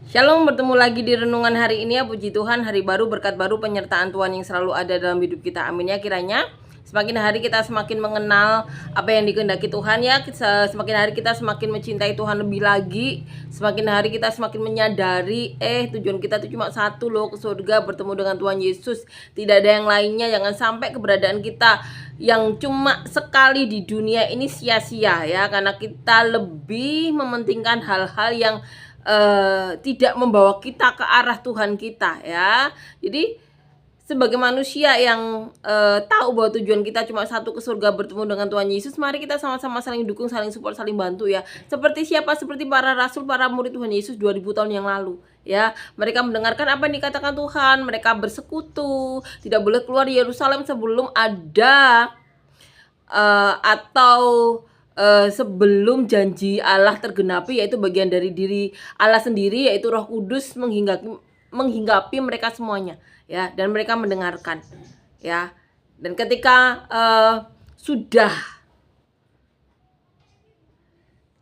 Shalom, bertemu lagi di renungan hari ini ya. Puji Tuhan, hari baru, berkat baru, penyertaan Tuhan yang selalu ada dalam hidup kita. Amin ya. Kiranya semakin hari kita semakin mengenal apa yang dikehendaki Tuhan ya. Semakin hari kita semakin mencintai Tuhan lebih lagi. Semakin hari kita semakin menyadari tujuan kita itu cuma satu loh, ke surga, bertemu dengan Tuhan Yesus. Tidak ada yang lainnya. Jangan sampai keberadaan kita yang cuma sekali di dunia ini sia-sia ya, karena kita lebih mementingkan hal-hal yang tidak membawa kita ke arah Tuhan kita ya. Jadi sebagai manusia yang tahu bahwa tujuan kita cuma satu, ke surga, bertemu dengan Tuhan Yesus, mari kita sama-sama saling dukung, saling support, saling bantu ya. Seperti siapa? Seperti para rasul, para murid Tuhan Yesus 2000 tahun yang lalu ya. Mereka mendengarkan apa yang dikatakan Tuhan, mereka bersekutu, tidak boleh keluar Yerusalem sebelum ada sebelum janji Allah tergenapi, yaitu bagian dari diri Allah sendiri, yaitu Roh Kudus menghinggapi mereka semuanya ya, dan mereka mendengarkan ya. Dan ketika sudah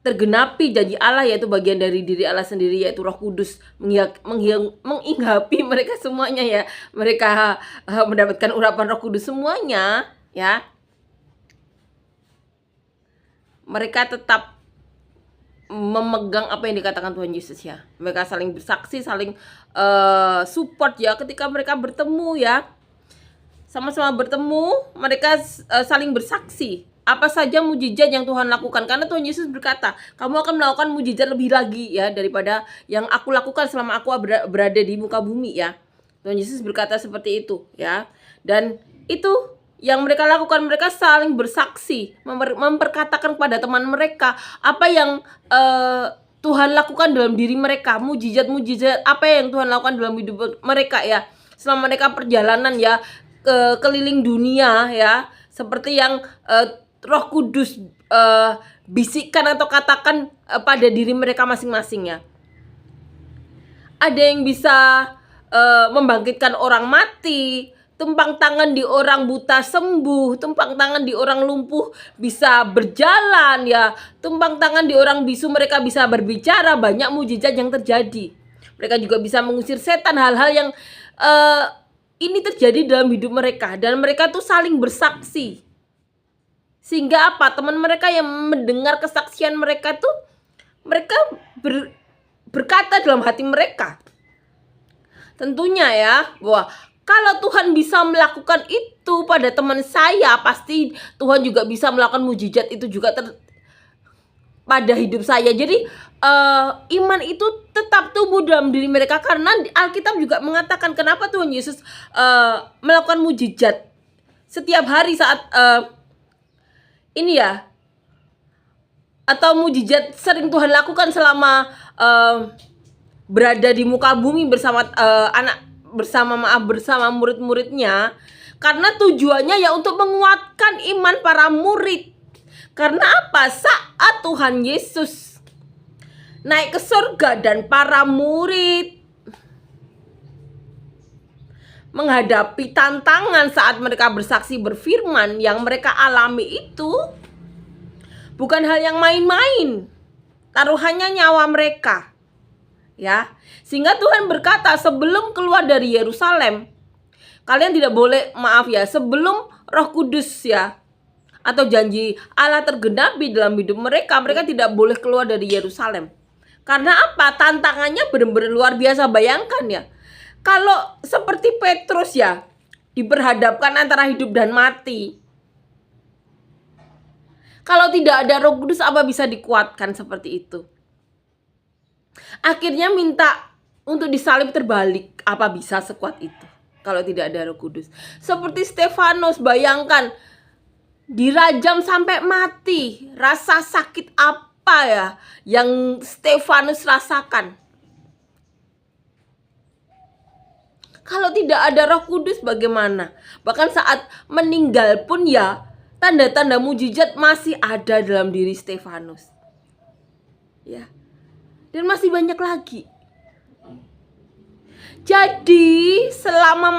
tergenapi janji Allah, yaitu bagian dari diri Allah sendiri, yaitu Roh Kudus menginggapi mereka semuanya ya, mereka mendapatkan urapan Roh Kudus semuanya ya. Mereka tetap memegang apa yang dikatakan Tuhan Yesus ya. Mereka saling bersaksi, saling support ya. Ketika mereka bertemu ya, sama-sama bertemu, mereka saling bersaksi apa saja mujizat yang Tuhan lakukan. Karena Tuhan Yesus berkata, kamu akan melakukan mujizat lebih lagi ya daripada yang aku lakukan selama aku berada di muka bumi ya. Tuhan Yesus berkata seperti itu ya. Dan itu yang mereka lakukan, mereka saling bersaksi, memperkatakan kepada teman mereka apa yang Tuhan lakukan dalam diri mereka, mujizat-mujizat apa yang Tuhan lakukan dalam hidup mereka ya, selama mereka perjalanan ya keliling dunia ya, seperti yang Roh Kudus bisikkan atau katakan pada diri mereka masing-masing ya. Ada yang bisa membangkitkan orang mati, tumpang tangan di orang buta sembuh, tumpang tangan di orang lumpuh bisa berjalan ya, tumpang tangan di orang bisu mereka bisa berbicara. Banyak mujizat yang terjadi. Mereka juga bisa mengusir setan, hal-hal yang ini terjadi dalam hidup mereka, dan mereka tuh saling bersaksi. Sehingga apa? Teman mereka yang mendengar kesaksian mereka tuh, mereka berkata dalam hati mereka, tentunya ya, bahwa kalau Tuhan bisa melakukan itu pada teman saya, pasti Tuhan juga bisa melakukan mujizat itu juga pada hidup saya. Jadi iman itu tetap tumbuh dalam diri mereka, karena Alkitab juga mengatakan kenapa Tuhan Yesus melakukan mujizat setiap hari saat ini ya, atau mujizat sering Tuhan lakukan selama berada di muka bumi bersama bersama murid-muridnya, karena tujuannya ya untuk menguatkan iman para murid. Karena apa? Saat Tuhan Yesus naik ke surga dan para murid menghadapi tantangan saat mereka bersaksi berfirman, yang mereka alami itu bukan hal yang main-main, taruhannya nyawa mereka ya. Sehingga Tuhan berkata, sebelum keluar dari Yerusalem, kalian tidak boleh, sebelum Roh Kudus ya, atau janji Allah tergenapi dalam hidup mereka, mereka tidak boleh keluar dari Yerusalem. Karena apa? Tantangannya benar-benar luar biasa. Bayangkan ya, kalau seperti Petrus ya, diperhadapkan antara hidup dan mati. Kalau tidak ada Roh Kudus, apa bisa dikuatkan seperti itu? Akhirnya minta untuk disalib terbalik. Apa bisa sekuat itu kalau tidak ada Roh Kudus? Seperti Stefanus, bayangkan, dirajam sampai mati. Rasa sakit apa ya yang Stefanus rasakan? Kalau tidak ada Roh Kudus bagaimana? Bahkan saat meninggal pun ya, tanda-tanda mujizat masih ada dalam diri Stefanus ya. Dan masih banyak lagi. Jadi selama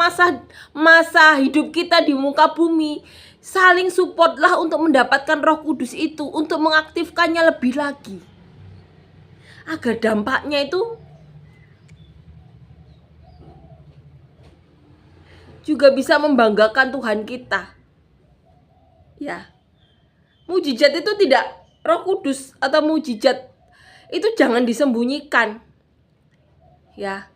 masa hidup kita di muka bumi, saling supportlah untuk mendapatkan Roh Kudus itu, untuk mengaktifkannya lebih lagi, agar dampaknya itu juga bisa membanggakan Tuhan kita. Ya. Mujizat itu tidak, Roh Kudus atau mujizat itu jangan disembunyikan. Ya.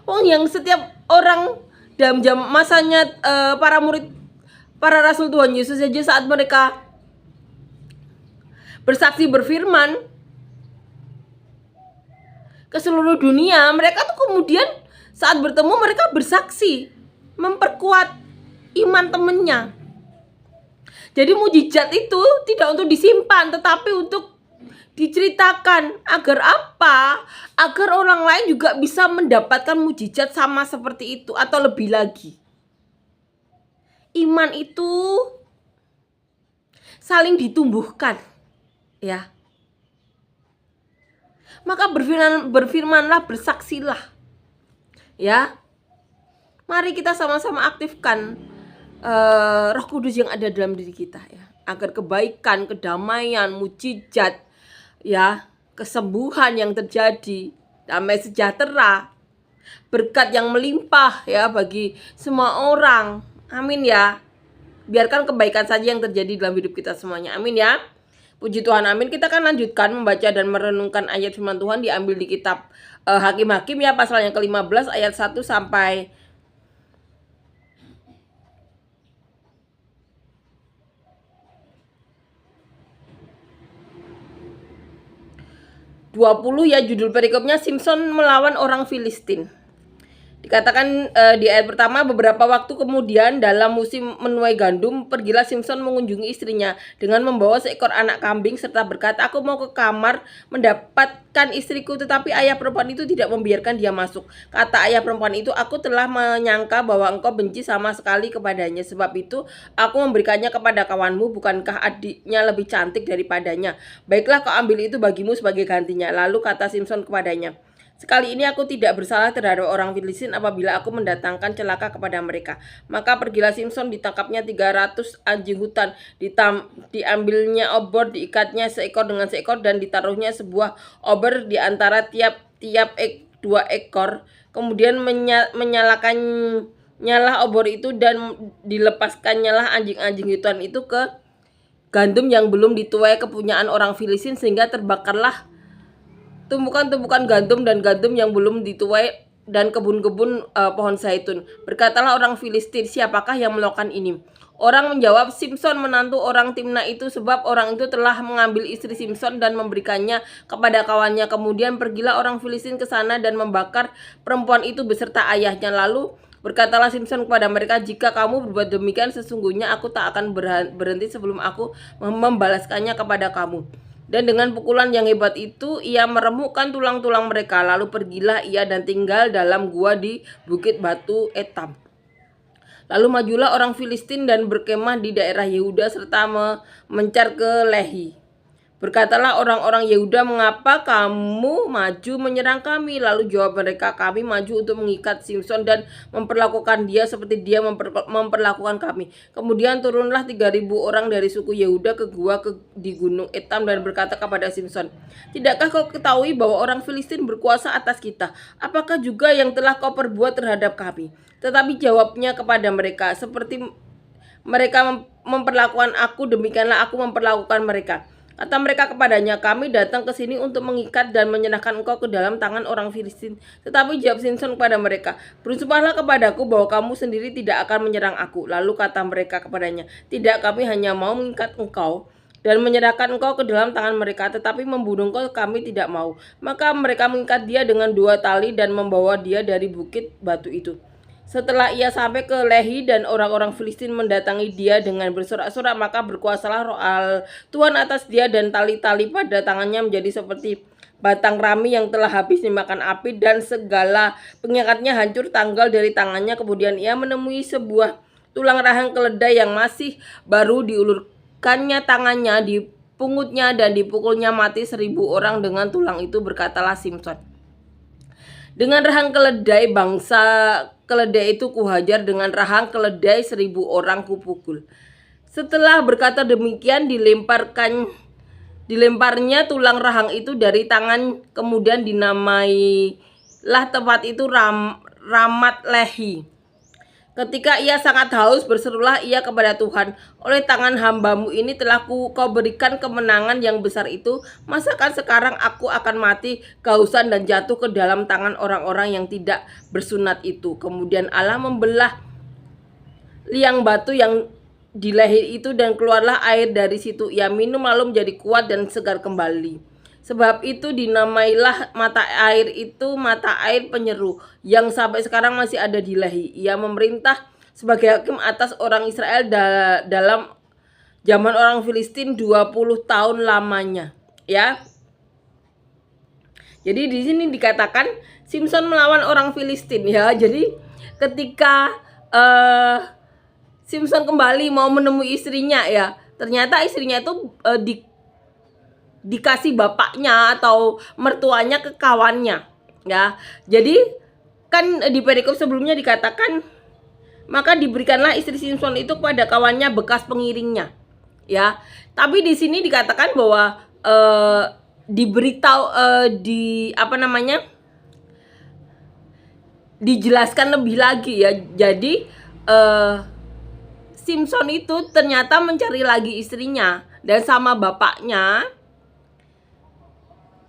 Yang setiap orang dalam masanya para murid, para rasul Tuhan Yesus saja saat mereka bersaksi berfirman ke seluruh dunia, mereka tuh kemudian saat bertemu mereka bersaksi, memperkuat iman temennya. Jadi mujizat itu tidak untuk disimpan, tetapi untuk diceritakan. Agar apa? Agar orang lain juga bisa mendapatkan mujizat sama seperti itu atau lebih lagi. Iman itu saling ditumbuhkan, ya. Maka berfirmanlah, bersaksilah. Ya. Mari kita sama-sama aktifkan Roh Kudus yang ada dalam diri kita, ya, agar kebaikan, kedamaian, mujizat, ya, kesembuhan yang terjadi, damai sejahtera, berkat yang melimpah, ya, bagi semua orang. Amin, ya. Biarkan kebaikan saja yang terjadi dalam hidup kita semuanya. Amin, ya. Puji Tuhan, amin. Kita akan lanjutkan membaca dan merenungkan ayat firman Tuhan diambil di kitab Hakim-Hakim, ya, pasal yang ke-15 ayat 1 sampai 20, ya. Judul perikopnya Simson melawan orang Filistin. Dikatakan di ayat pertama, beberapa waktu kemudian dalam musim menuai gandum, pergilah Simson mengunjungi istrinya dengan membawa seekor anak kambing serta berkata, aku mau ke kamar mendapatkan istriku, tetapi ayah perempuan itu tidak membiarkan dia masuk. Kata ayah perempuan itu, aku telah menyangka bahwa engkau benci sama sekali kepadanya, sebab itu aku memberikannya kepada kawanmu. Bukankah adiknya lebih cantik daripadanya? Baiklah, kau ambil itu bagimu sebagai gantinya. Lalu kata Simson kepadanya, sekali ini aku tidak bersalah terhadap orang Filistin apabila aku mendatangkan celaka kepada mereka. Maka pergilah Simson, ditangkapnya 300 anjing hutan, diambilnya obor, diikatnya seekor dengan seekor, dan ditaruhnya sebuah obor di antara tiap dua ekor. Kemudian menyalakan nyala obor itu dan dilepaskan nyala anjing-anjing hutan itu ke gandum yang belum dituai kepunyaan orang Filistin, sehingga terbakarlah tumpukan-tumpukan gandum dan gandum yang belum dituai dan kebun-kebun pohon zaitun. Berkatalah orang Filistin, siapakah yang melakukan ini? Orang menjawab, Simson menantu orang Timna itu, sebab orang itu telah mengambil istri Simson dan memberikannya kepada kawannya. Kemudian pergilah orang Filistin ke sana dan membakar perempuan itu beserta ayahnya. Lalu berkatalah Simson kepada mereka, jika kamu berbuat demikian, sesungguhnya aku tak akan berhenti sebelum aku membalaskannya kepada kamu. Dan dengan pukulan yang hebat itu ia meremukkan tulang-tulang mereka. Lalu pergilah ia dan tinggal dalam gua di bukit batu Etam. Lalu majulah orang Filistin dan berkemah di daerah Yehuda serta mencar ke Lehi. Berkatalah orang-orang Yehuda, mengapa kamu maju menyerang kami? Lalu jawab mereka, kami maju untuk mengikat Simson dan memperlakukan dia seperti dia memperlakukan kami. Kemudian turunlah 3.000 orang dari suku Yehuda ke gua di gunung Etam dan berkata kepada Simson, tidakkah kau ketahui bahwa orang Filistin berkuasa atas kita? Apakah juga yang telah kau perbuat terhadap kami? Tetapi jawabnya kepada mereka, seperti mereka memperlakukan aku, demikianlah aku memperlakukan mereka. Kata mereka kepadanya, kami datang ke sini untuk mengikat dan menyerahkan engkau ke dalam tangan orang Filistin. Tetapi jawab Simson kepada mereka, bersumpahlah kepadaku bahwa kamu sendiri tidak akan menyerang aku. Lalu kata mereka kepadanya, tidak, kami hanya mau mengikat engkau dan menyerahkan engkau ke dalam tangan mereka, tetapi membunuh engkau kami tidak mau. Maka mereka mengikat dia dengan 2 tali dan membawa dia dari bukit batu itu. Setelah ia sampai ke Lehi dan orang-orang Filistin mendatangi dia dengan bersorak-sorak, maka berkuasalah roh Tuhan atas dia, dan tali-tali pada tangannya menjadi seperti batang rami yang telah habis dimakan api, dan segala pengikatnya hancur tanggal dari tangannya. Kemudian ia menemui sebuah tulang rahang keledai yang masih baru, diulurkannya tangannya, dipungutnya dan dipukulnya mati 1.000 orang dengan tulang itu. Berkatalah Simson, dengan rahang keledai bangsa keledai itu kuhajar, dengan rahang keledai 1.000 orang kupukul. Setelah berkata demikian, dilemparnya tulang rahang itu dari tangan. Kemudian dinamailah tempat itu Ramat Lehi. Ketika ia sangat haus, berserulah ia kepada Tuhan, oleh tangan hambamu ini telah kau berikan kemenangan yang besar itu. Masakan sekarang aku akan mati kehausan dan jatuh ke dalam tangan orang-orang yang tidak bersunat itu. Kemudian Allah membelah liang batu yang di leher itu dan keluarlah air dari situ. Ia minum lalu menjadi kuat dan segar kembali. Sebab itu dinamailah mata air itu mata air penyeru yang sampai sekarang masih ada di Lehi. Ia memerintah sebagai hakim atas orang Israel dalam zaman orang Filistin 20 tahun lamanya, ya. Jadi di sini dikatakan Simson melawan orang Filistin, ya. Jadi ketika Simson kembali mau menemui istrinya, ya, ternyata istrinya itu dikasih bapaknya atau mertuanya ke kawannya, ya. Jadi kan di perikop sebelumnya dikatakan maka diberikanlah istri Simson itu kepada kawannya bekas pengiringnya, ya. Tapi di sini dikatakan bahwa diberitahu dijelaskan lebih lagi, ya. Jadi Simson itu ternyata mencari lagi istrinya dan sama bapaknya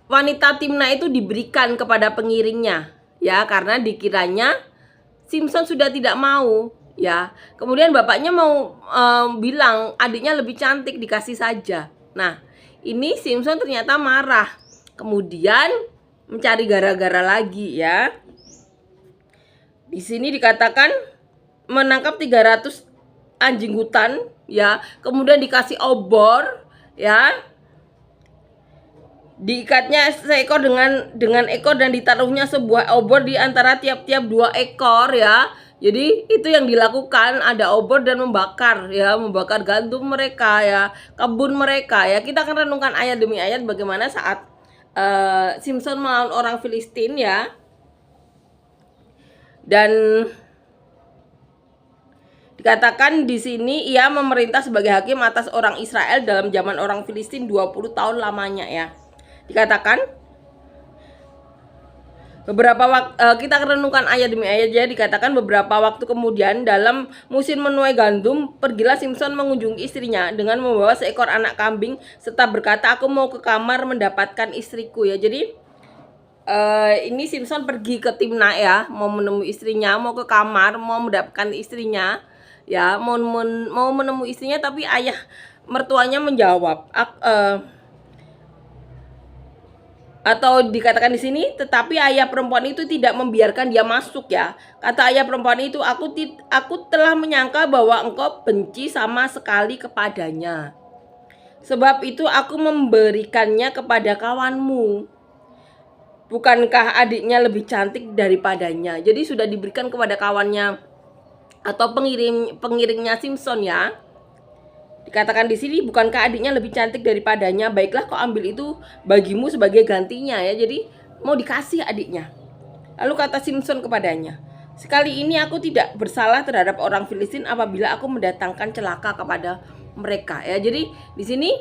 wanita Timna itu diberikan kepada pengiringnya, ya, karena dikiranya Simson sudah tidak mau, ya. Kemudian bapaknya mau bilang adiknya lebih cantik, dikasih saja. Nah, ini Simson ternyata marah, kemudian mencari gara-gara lagi, ya. Di sini dikatakan menangkap 300 anjing hutan, ya, kemudian dikasih obor, ya. Diikatnya seekor dengan ekor dan ditaruhnya sebuah obor di antara tiap-tiap 2 ekor, ya. Jadi itu yang dilakukan, ada obor dan membakar, ya, membakar gandum mereka, ya, kebun mereka, ya. Kita akan renungkan ayat demi ayat bagaimana saat Simson melawan orang Filistin, ya. Dan dikatakan di sini ia memerintah sebagai hakim atas orang Israel dalam zaman orang Filistin 20 tahun lamanya, ya. Dikatakan beberapa waktu kita renungkan ayat demi ayat, ya. Dikatakan beberapa waktu kemudian dalam musim menuai gandum, pergilah Simson mengunjungi istrinya dengan membawa seekor anak kambing serta berkata, aku mau ke kamar mendapatkan istriku, ya. Jadi ini Simson pergi ke Timna, ya, mau menemui istrinya, mau ke kamar, mau mendapatkan istrinya, ya, mau menemui istrinya, tapi ayah mertuanya menjawab, atau dikatakan di sini, tetapi ayah perempuan itu tidak membiarkan dia masuk, ya. Kata ayah perempuan itu, aku telah menyangka bahwa engkau benci sama sekali kepadanya. Sebab itu aku memberikannya kepada kawanmu. Bukankah adiknya lebih cantik daripadanya? Jadi sudah diberikan kepada kawannya atau pengiringnya Simson, ya. Dikatakan di sini, bukankah adiknya lebih cantik daripadanya? Baiklah, kau ambil itu bagimu sebagai gantinya, ya. Jadi mau dikasih adiknya. Lalu kata Simson kepadanya, sekali ini aku tidak bersalah terhadap orang Filistin apabila aku mendatangkan celaka kepada mereka, ya. Jadi di sini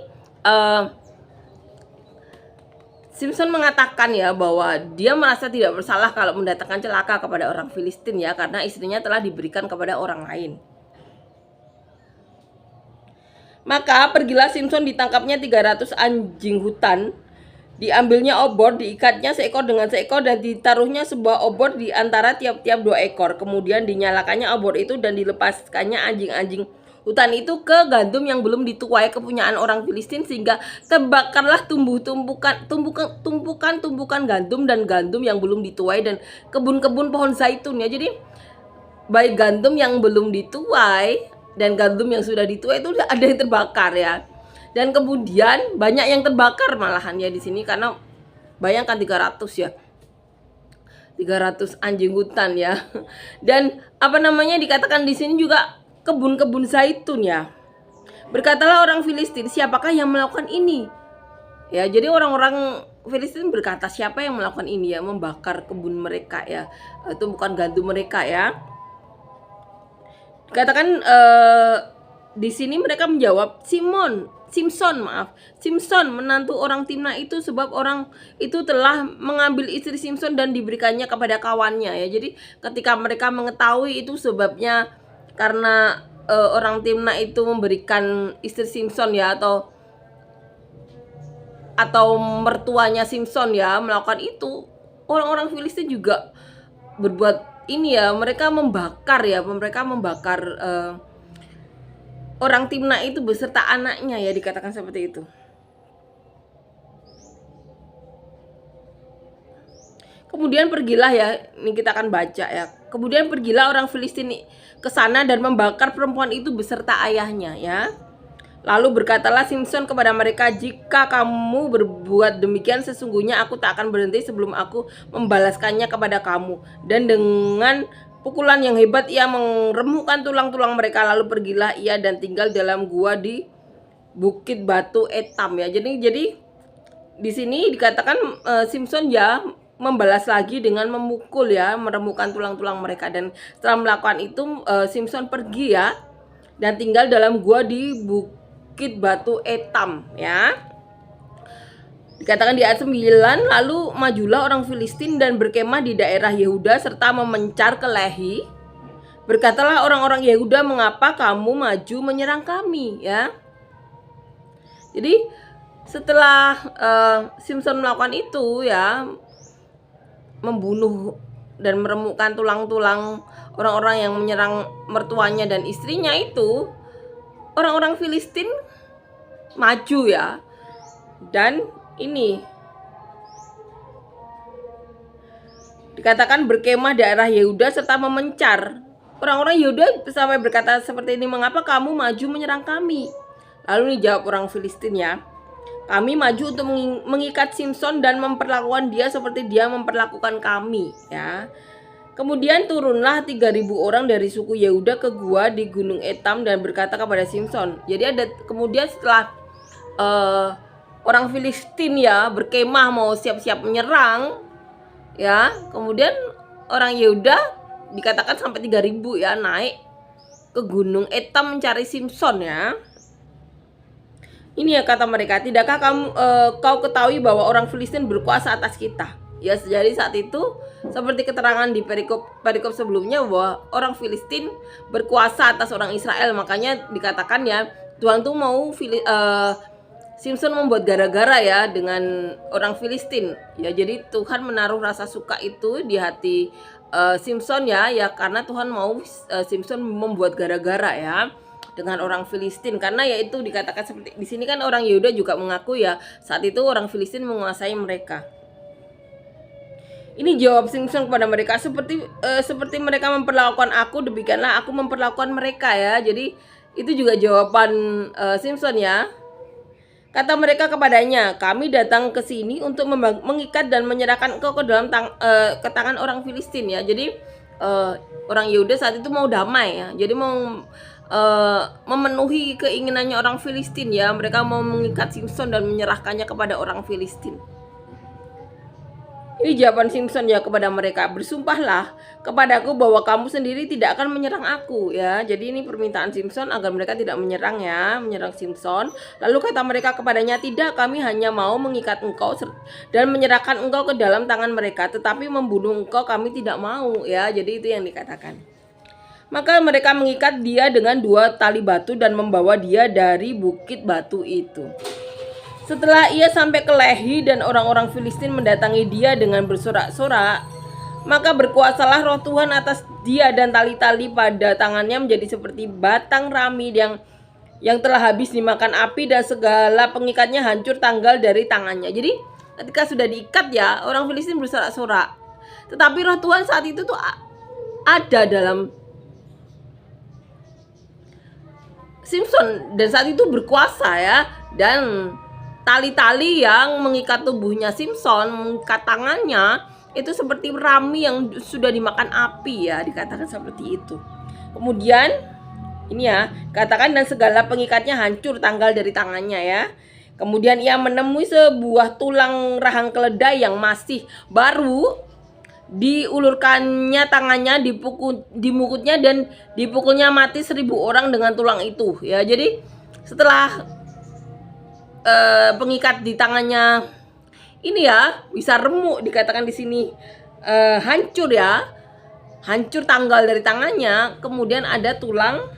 Simson mengatakan, ya, bahwa dia merasa tidak bersalah kalau mendatangkan celaka kepada orang Filistin, ya, karena istrinya telah diberikan kepada orang lain. Maka pergilah Simson, ditangkapnya 300 anjing hutan, diambilnya obor, diikatnya seekor dengan seekor dan ditaruhnya sebuah obor di antara tiap-tiap 2 ekor. Kemudian dinyalakannya obor itu dan dilepaskannya anjing-anjing hutan itu ke gandum yang belum dituai kepunyaan orang Filistin, sehingga terbakarlah tumpukan gandum dan gandum yang belum dituai dan kebun-kebun pohon zaitun, ya. Jadi baik gandum yang belum dituai dan gandum yang sudah dituai itu ada yang terbakar, ya. Dan kemudian banyak yang terbakar malahan, ya, di sini, karena bayangkan 300, ya. 300 anjing hutan, ya. Dan dikatakan di sini juga kebun-kebun zaitun, ya. Berkatalah orang Filistin, siapakah yang melakukan ini? Ya, jadi orang-orang Filistin berkata, siapa yang melakukan ini, ya, membakar kebun mereka, ya, tumpukan gandum mereka, ya. Dikatakan di sini mereka menjawab, Simon, Simpson menantu orang Timna itu, sebab orang itu telah mengambil istri Simpson dan diberikannya kepada kawannya ya. Jadi ketika mereka mengetahui itu sebabnya karena orang Timna itu memberikan istri Simpson ya, atau mertuanya Simpson ya melakukan itu, orang-orang Filistin juga berbuat ini ya, mereka membakar orang Timna itu beserta anaknya ya, dikatakan seperti itu. Kemudian pergilah ya, ini kita akan baca ya. Kemudian pergilah orang Filistin ke sana dan membakar perempuan itu beserta ayahnya ya. Lalu berkatalah Simpson kepada mereka, jika kamu berbuat demikian, sesungguhnya aku tak akan berhenti sebelum aku membalaskannya kepada kamu. Dan dengan pukulan yang hebat ia meremukkan tulang-tulang mereka. Lalu pergilah ia dan tinggal dalam gua di Bukit Batu Etam ya. Jadi di sini dikatakan Simpson ya membalas lagi dengan memukul ya, meremukkan tulang-tulang mereka. Dan setelah melakukan itu Simpson pergi ya dan tinggal dalam gua di Bukit Batu Etam ya. Dikatakan di ayat 9, lalu majulah orang Filistin dan berkemah di daerah Yehuda serta memencar ke Lehi. Berkatalah orang-orang Yehuda, mengapa kamu maju menyerang kami ya. Jadi setelah Simpson melakukan itu ya, membunuh dan meremukkan tulang-tulang orang-orang yang menyerang mertuanya dan istrinya itu, orang-orang Filistin maju ya, dan ini dikatakan berkemah daerah Yehuda serta memencar. Orang-orang Yehuda sampai berkata seperti ini, mengapa kamu maju menyerang kami? Lalu dijawab orang Filistin ya, kami maju untuk mengikat Simpson dan memperlakukan dia seperti dia memperlakukan kami ya. Kemudian turunlah 3.000 orang dari suku Yehuda ke gua di Gunung Etam dan berkata kepada Simpson. Jadi kemudian setelah orang Filistin ya berkemah mau siap-siap menyerang ya, kemudian orang Yehuda dikatakan sampai 3.000 ya naik ke Gunung Etam mencari Simpson ya. Ini ya kata mereka, tidakkah kau ketahui bahwa orang Filistin berkuasa atas kita? Ya, jadi saat itu seperti keterangan di perikop sebelumnya bahwa orang Filistin berkuasa atas orang Israel. Makanya dikatakan ya, Tuhan tuh mau Simpson membuat gara-gara ya dengan orang Filistin. Ya, jadi Tuhan menaruh rasa suka itu di hati Simpson ya karena Tuhan mau Simpson membuat gara-gara ya dengan orang Filistin, karena yaitu dikatakan seperti di sini kan orang Yehuda juga mengaku ya saat itu orang Filistin menguasai mereka. Ini jawab Simpson kepada mereka, seperti mereka memperlakukan aku, demikianlah aku memperlakukan mereka ya. Jadi itu juga jawaban Simpson ya. Kata mereka kepadanya, kami datang ke sini untuk mengikat dan menyerahkan engkau ke dalam ke tangan orang Filistin ya. Jadi orang Yehuda saat itu mau damai ya. Jadi mau memenuhi keinginannya orang Filistin ya. Mereka mau mengikat Simpson dan menyerahkannya kepada orang Filistin. Ini jawaban Simpson ya kepada mereka, bersumpahlah kepadaku bahwa kamu sendiri tidak akan menyerang aku ya. Jadi ini permintaan Simpson agar mereka tidak menyerang Simpson. Lalu kata mereka kepadanya, tidak, kami hanya mau mengikat engkau dan menyerahkan engkau ke dalam tangan mereka, tetapi membunuh engkau kami tidak mau ya. Jadi itu yang dikatakan. Maka mereka mengikat dia dengan 2 tali batu dan membawa dia dari bukit batu itu. Setelah ia sampai ke Lehi dan orang-orang Filistin mendatangi dia dengan bersorak-sorak, maka berkuasalah roh Tuhan atas dia dan tali-tali pada tangannya menjadi seperti batang rami yang telah habis dimakan api dan segala pengikatnya hancur tanggal dari tangannya. Jadi ketika sudah diikat ya, orang Filistin bersorak-sorak. Tetapi roh Tuhan saat itu tuh ada dalam Simpson dan saat itu berkuasa ya, dan tali-tali yang mengikat tubuhnya Simpson, mengikat tangannya itu seperti rami yang sudah dimakan api ya, dikatakan seperti itu. Kemudian ini ya, katakan dan segala pengikatnya hancur tanggal dari tangannya ya. Kemudian ia menemui sebuah tulang rahang keledai yang masih baru, diulurkannya tangannya, dimukutnya dan dipukulnya mati 1.000 orang dengan tulang itu ya. Jadi setelah pengikat di tangannya ini ya bisa remuk, dikatakan di sini hancur ya, hancur tanggal dari tangannya. Kemudian ada tulang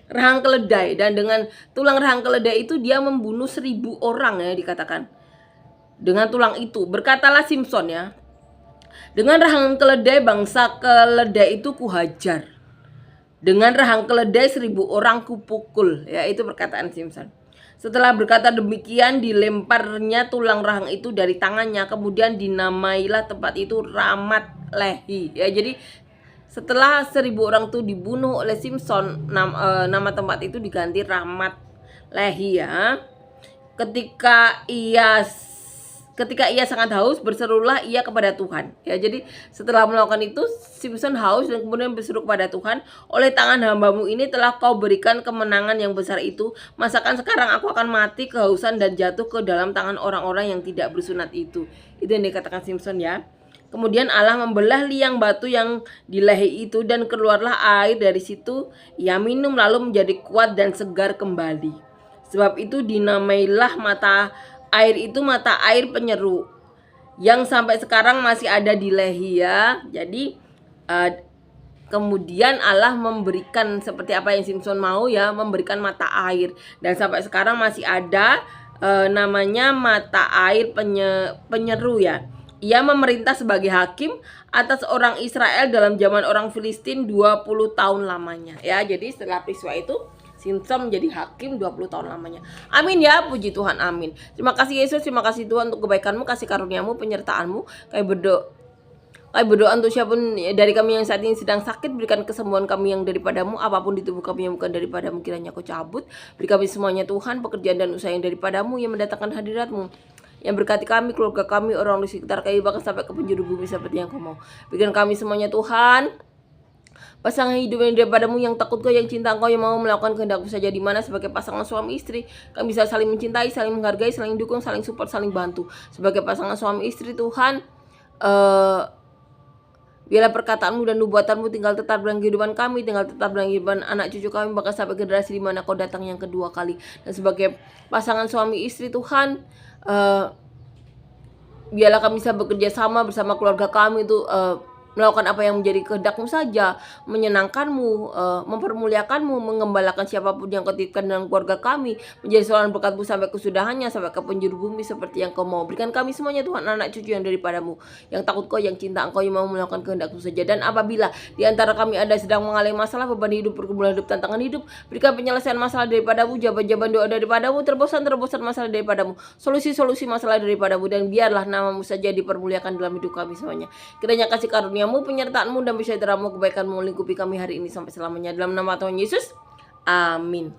rahang keledai, dan dengan tulang rahang keledai itu dia membunuh 1000 orang ya, dikatakan dengan tulang itu. Berkatalah Simson ya, dengan rahang keledai bangsa keledai itu kuhajar, dengan rahang keledai 1000 orang kupukul ya, itu perkataan Simson. Setelah berkata demikian, dilemparnya tulang rahang itu dari tangannya, kemudian dinamailah tempat itu Ramat Lehi ya. Jadi setelah 1000 orang itu dibunuh oleh Simson, nama tempat itu diganti Ramat Lehi ya. Ketika ia sangat haus, berserulah ia kepada Tuhan ya. Jadi setelah melakukan itu, Simson haus dan kemudian berseru kepada Tuhan, oleh tangan hambamu ini telah kau berikan kemenangan yang besar itu. Masakan sekarang aku akan mati kehausan dan jatuh ke dalam tangan orang-orang yang tidak bersunat itu. Itu yang dikatakan Simson ya. Kemudian Allah membelah liang batu yang di lehi itu, dan keluarlah air dari situ. Ia minum lalu menjadi kuat dan segar kembali. Sebab itu dinamailah mata air itu mata air penyeru, yang sampai sekarang masih ada di Lehi ya. Jadi kemudian Allah memberikan seperti apa yang Simson mau ya, memberikan mata air, dan sampai sekarang masih ada namanya mata air penyeru ya. Ia memerintah sebagai hakim atas orang Israel dalam zaman orang Filistin 20 tahun lamanya ya. Jadi setelah peristiwa itu Simson menjadi hakim 20 tahun lamanya. Amin ya, puji Tuhan, amin. Terima kasih Yesus, terima kasih Tuhan untuk kebaikanmu, kasih karuniamu, penyertaanmu. Kami berdoa untuk siapapun dari kami yang saat ini sedang sakit, berikan kesembuhan kami yang daripadamu. Apapun di tubuh kami yang bukan daripadamu, kiranya kau cabut. Beri kami semuanya Tuhan, pekerjaan dan usaha yang daripadamu, yang mendatangkan hadiratmu, yang berkati kami, keluarga kami, orang di sekitar kami, bahkan sampai ke penjuru bumi seperti yang kau mau. Berikan kami semuanya Tuhan, pasangan hidup yang daripadamu, yang takut kau, yang cinta engkau, yang mau melakukan kehendakmu saja, di mana sebagai pasangan suami istri kami bisa saling mencintai, saling menghargai, saling dukung, saling support, saling bantu. Sebagai pasangan suami istri Tuhan, biarlah perkataanmu dan nubuatanmu tinggal tetap dalam kehidupan kami, tinggal tetap dalam kehidupan anak cucu kami, bahkan sampai generasi di mana kau datang yang kedua kali. Dan sebagai pasangan suami istri Tuhan, biarlah kami bisa bekerja sama bersama keluarga kami itu melakukan apa yang menjadi kehendakmu saja, menyenangkanmu, mempermuliakanmu, mengembalakan siapapun yang kau titipkan dalam keluarga kami, menjadi seorang berkatmu sampai kesudahannya, sampai ke penjuru bumi seperti yang kau mau. Berikan kami semuanya Tuhan, anak cucu yang daripadamu, yang takut kau, yang cinta engkau, yang mau melakukan kehendakmu saja. Dan apabila di antara kami ada sedang mengalami masalah, beban hidup, pergumulan hidup, tantangan hidup, berikan penyelesaian masalah daripadamu, jawaban-jawaban doa daripadamu, terobosan masalah daripadamu, solusi-solusi masalah daripadamu, dan biarlah namamu saja dipermuliakan dalam hidup kami semuanya. Kiranya kasih karuniamu, penyertaanmu, dan bersyaratmu, kebaikanmu melingkupi kami hari ini sampai selamanya. Dalam nama Tuhan Yesus, amin.